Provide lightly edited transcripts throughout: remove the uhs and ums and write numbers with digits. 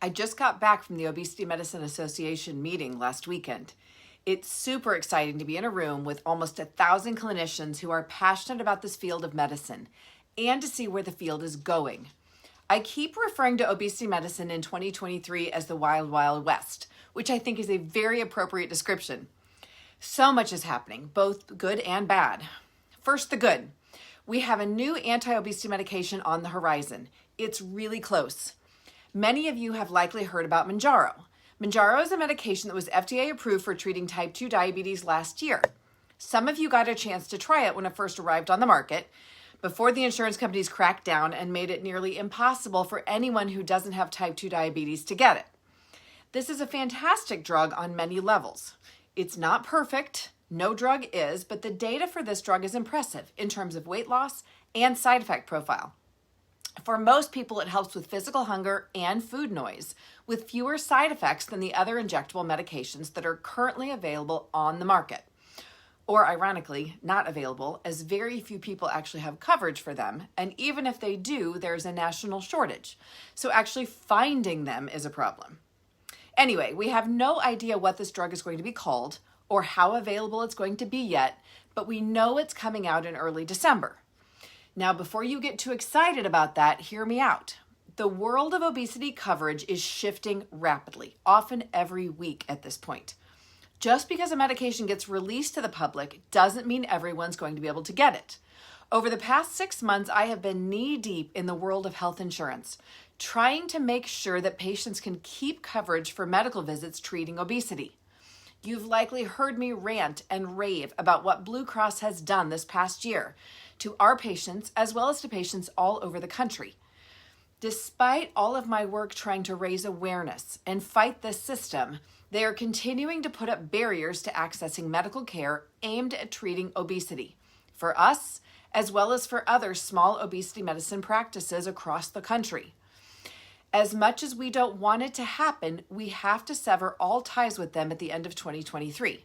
I just got back from the Obesity Medicine Association meeting last weekend. It's super exciting to be in a room with almost 1,000 clinicians who are passionate about this field of medicine and to see where the field is going. I keep referring to obesity medicine in 2023 as the Wild Wild West, which I think is a very appropriate description. So much is happening, both good and bad. First, the good. We have a new anti-obesity medication on the horizon. It's really close. Many of you have likely heard about Mounjaro. Mounjaro is a medication that was FDA approved for treating type 2 diabetes last year. Some of you got a chance to try it when it first arrived on the market, before the insurance companies cracked down and made it nearly impossible for anyone who doesn't have type 2 diabetes to get it. This is a fantastic drug on many levels. It's not perfect, no drug is, but the data for this drug is impressive in terms of weight loss and side effect profile. For most people, it helps with physical hunger and food noise, with fewer side effects than the other injectable medications that are currently available on the market. Or ironically, not available, as very few people actually have coverage for them, and even if they do, there's a national shortage. So actually finding them is a problem. Anyway, we have no idea what this drug is going to be called or how available it's going to be yet, but we know it's coming out in early December. Now, before you get too excited about that, hear me out. The world of obesity coverage is shifting rapidly, often every week at this point. Just because a medication gets released to the public doesn't mean everyone's going to be able to get it. Over the past 6 months, I have been knee-deep in the world of health insurance, trying to make sure that patients can keep coverage for medical visits treating obesity. You've likely heard me rant and rave about what Blue Cross has done this past year to our patients as well as to patients all over the country. Despite all of my work trying to raise awareness and fight this system, they are continuing to put up barriers to accessing medical care aimed at treating obesity for us as well as for other small obesity medicine practices across the country. As much as we don't want it to happen, we have to sever all ties with them at the end of 2023.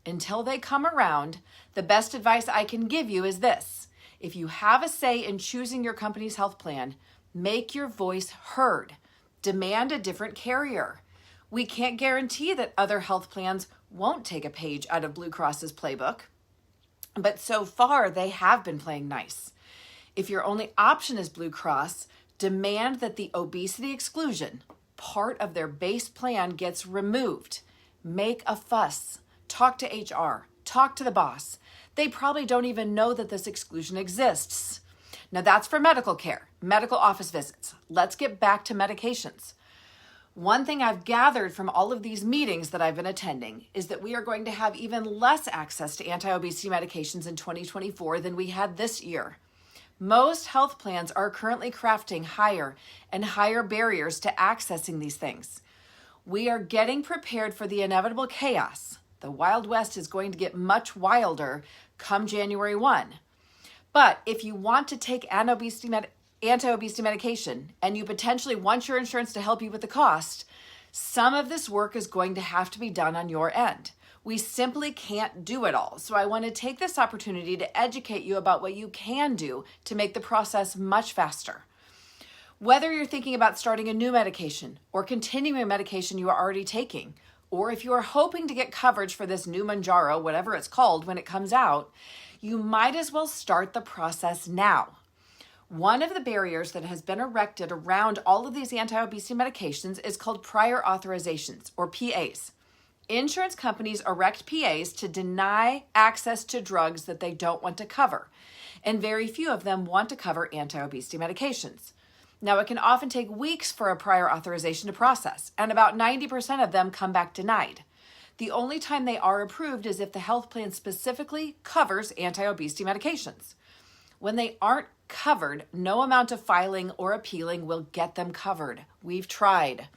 Until they come around, the best advice I can give you is this. If you have a say in choosing your company's health plan, make your voice heard. Demand a different carrier. We can't guarantee that other health plans won't take a page out of Blue Cross's playbook, but so far they have been playing nice. If your only option is Blue Cross, demand that the obesity exclusion, part of their base plan, gets removed. Make a fuss. Talk to HR. Talk to the boss. They probably don't even know that this exclusion exists. Now that's for medical care, medical office visits. Let's get back to medications. One thing I've gathered from all of these meetings that I've been attending is that we are going to have even less access to anti-obesity medications in 2024 than we had this year. Most health plans are currently crafting higher and higher barriers to accessing these things. We are getting prepared for the inevitable chaos. The Wild West is going to get much wilder come January 1. But if you want to take anti-obesity medication and you potentially want your insurance to help you with the cost, some of this work is going to have to be done on your end. We simply can't do it all. So I want to take this opportunity to educate you about what you can do to make the process much faster. Whether you're thinking about starting a new medication or continuing a medication you are already taking, or if you are hoping to get coverage for this new Mounjaro, whatever it's called, when it comes out, you might as well start the process now. One of the barriers that has been erected around all of these anti-obesity medications is called prior authorizations, or PAs. Insurance companies erect PAs to deny access to drugs that they don't want to cover, and very few of them want to cover anti-obesity medications. Now, it can often take weeks for a prior authorization to process, and about 90% of them come back denied. The only time they are approved is if the health plan specifically covers anti-obesity medications. When they aren't covered, no amount of filing or appealing will get them covered. We've tried.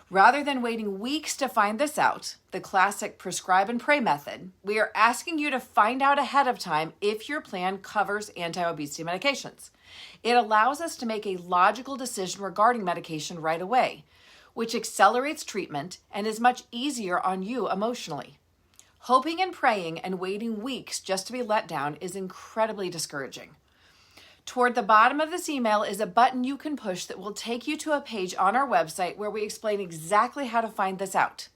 Rather than waiting weeks to find this out, the classic prescribe and pray method, we are asking you to find out ahead of time if your plan covers anti-obesity medications. It allows us to make a logical decision regarding medication right away, which accelerates treatment and is much easier on you emotionally. Hoping and praying and waiting weeks just to be let down is incredibly discouraging. Toward the bottom of this email is a button you can push that will take you to a page on our website where we explain exactly how to find this out.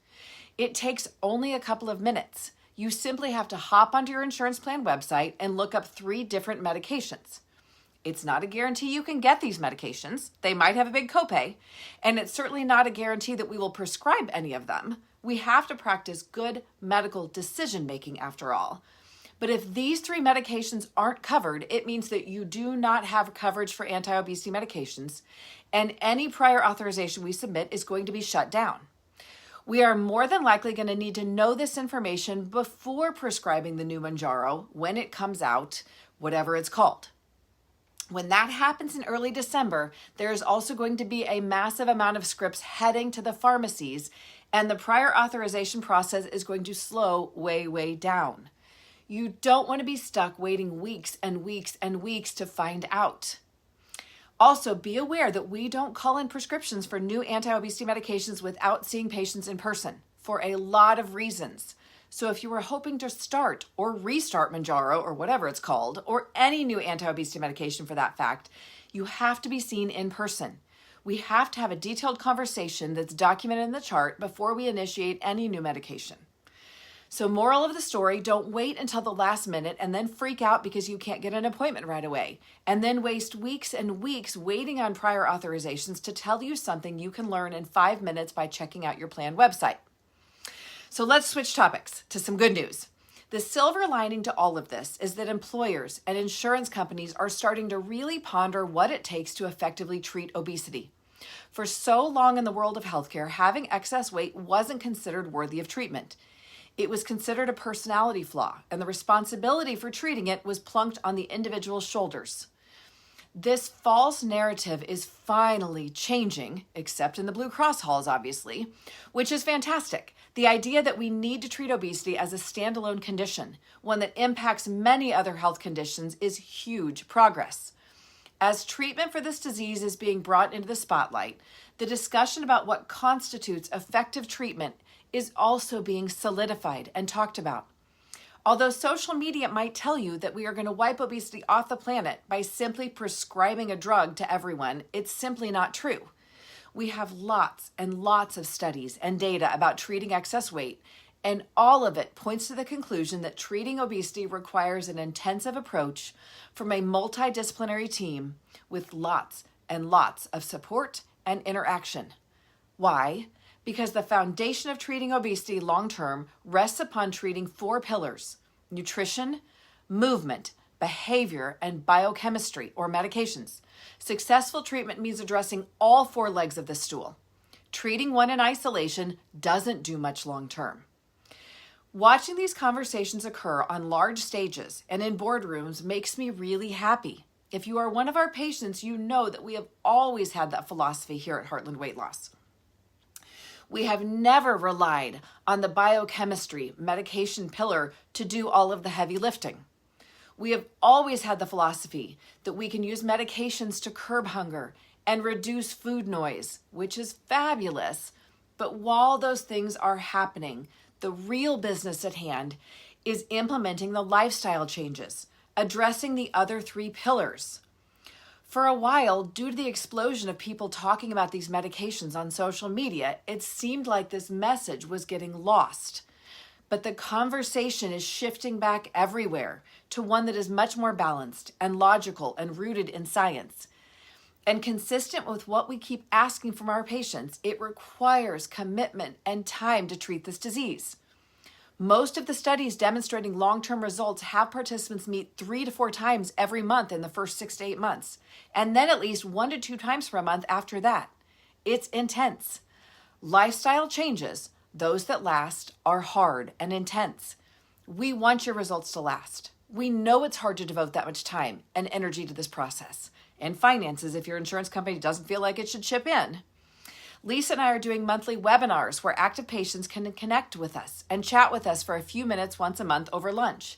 It takes only a couple of minutes. You simply have to hop onto your insurance plan website and look up 3 different medications. It's not a guarantee you can get these medications. They might have a big copay, and it's certainly not a guarantee that we will prescribe any of them. We have to practice good medical decision-making after all. But if these 3 medications aren't covered, it means that you do not have coverage for anti-obesity medications, and any prior authorization we submit is going to be shut down. We are more than likely going to need to know this information before prescribing the new Mounjaro when it comes out, whatever it's called. When that happens in early December, there is also going to be a massive amount of scripts heading to the pharmacies, and the prior authorization process is going to slow way down. You don't want to be stuck waiting weeks and weeks and weeks to find out. Also, be aware that we don't call in prescriptions for new anti-obesity medications without seeing patients in person for a lot of reasons. So if you were hoping to start or restart Mounjaro or whatever it's called, or any new anti-obesity medication for that fact, you have to be seen in person. We have to have a detailed conversation that's documented in the chart before we initiate any new medication. So moral of the story, don't wait until the last minute and then freak out because you can't get an appointment right away, and then waste weeks and weeks waiting on prior authorizations to tell you something you can learn in 5 minutes by checking out your plan website. So let's switch topics to some good news. The silver lining to all of this is that employers and insurance companies are starting to really ponder what it takes to effectively treat obesity. For so long in the world of healthcare, having excess weight wasn't considered worthy of treatment. It was considered a personality flaw, and the responsibility for treating it was plunked on the individual's shoulders. This false narrative is finally changing, except in the Blue Cross halls, obviously, which is fantastic. The idea that we need to treat obesity as a standalone condition, one that impacts many other health conditions, is huge progress. As treatment for this disease is being brought into the spotlight, the discussion about what constitutes effective treatment is also being solidified and talked about. Although social media might tell you that we are going to wipe obesity off the planet by simply prescribing a drug to everyone, it's simply not true. We have lots and lots of studies and data about treating excess weight, and all of it points to the conclusion that treating obesity requires an intensive approach from a multidisciplinary team with lots and lots of support and interaction. Why? Because the foundation of treating obesity long-term rests upon treating 4 pillars: nutrition, movement, behavior, and biochemistry, or medications. Successful treatment means addressing all 4 legs of the stool. Treating one in isolation doesn't do much long-term. Watching these conversations occur on large stages and in boardrooms makes me really happy. If you are one of our patients, you know that we have always had that philosophy here at Heartland Weight Loss. We have never relied on the biochemistry medication pillar to do all of the heavy lifting. We have always had the philosophy that we can use medications to curb hunger and reduce food noise, which is fabulous. But while those things are happening, the real business at hand is implementing the lifestyle changes, addressing the other 3 pillars. For a while, due to the explosion of people talking about these medications on social media, it seemed like this message was getting lost. But the conversation is shifting back everywhere to one that is much more balanced and logical and rooted in science. And consistent with what we keep asking from our patients, it requires commitment and time to treat this disease. Most of the studies demonstrating long-term results have participants meet 3 to 4 times every month in the first 6 to 8 months, and then at least 1 to 2 times per month after that. It's intense. Lifestyle changes, those that last, are hard and intense. We want your results to last. We know it's hard to devote that much time and energy to this process, and finances if your insurance company doesn't feel like it should chip in. Lisa and I are doing monthly webinars where active patients can connect with us and chat with us for a few minutes once a month over lunch.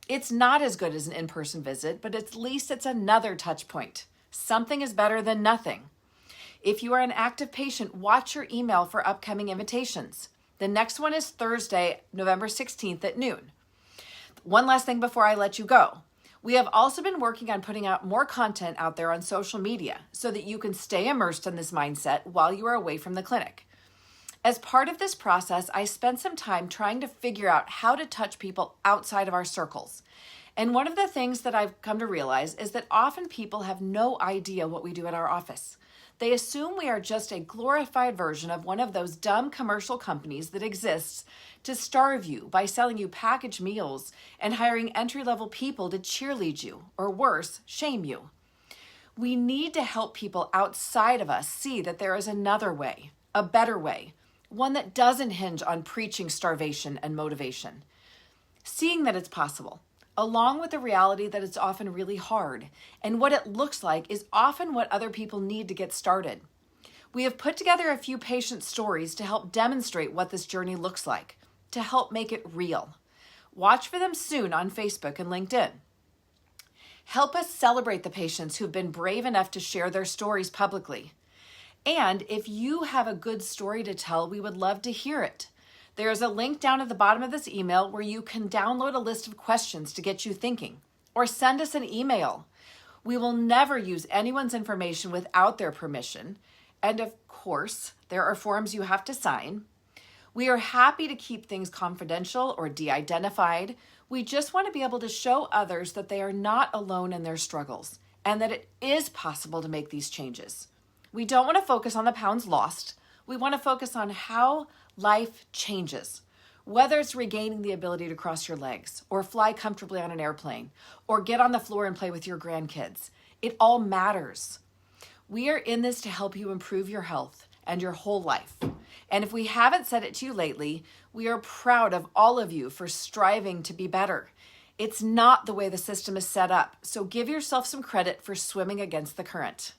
It's not as good as an in-person visit, but at least it's another touch point. Something is better than nothing. If you are an active patient, watch your email for upcoming invitations. The next one is Thursday, November 16th at noon. One last thing before I let you go. We have also been working on putting out more content out there on social media so that you can stay immersed in this mindset while you are away from the clinic. As part of this process, I spent some time trying to figure out how to touch people outside of our circles. And one of the things that I've come to realize is that often people have no idea what we do at our office. They assume we are just a glorified version of one of those dumb commercial companies that exists to starve you by selling you packaged meals and hiring entry-level people to cheerlead you, or worse, shame you. We need to help people outside of us see that there is another way, a better way, one that doesn't hinge on preaching starvation and motivation. Seeing that it's possible, along with the reality that it's often really hard, and what it looks like is often what other people need to get started. We have put together a few patient stories to help demonstrate what this journey looks like, to help make it real. Watch for them soon on Facebook and LinkedIn. Help us celebrate the patients who've been brave enough to share their stories publicly. And if you have a good story to tell, we would love to hear it. There is a link down at the bottom of this email where you can download a list of questions to get you thinking, or send us an email. We will never use anyone's information without their permission. And of course, there are forms you have to sign. We are happy to keep things confidential or de-identified. We just want to be able to show others that they are not alone in their struggles and that it is possible to make these changes. We don't want to focus on the pounds lost. We want to focus on how life changes, whether it's regaining the ability to cross your legs or fly comfortably on an airplane or get on the floor and play with your grandkids. It all matters. We are in this to help you improve your health and your whole life. And if we haven't said it to you lately, we are proud of all of you for striving to be better. It's not the way the system is set up, so give yourself some credit for swimming against the current.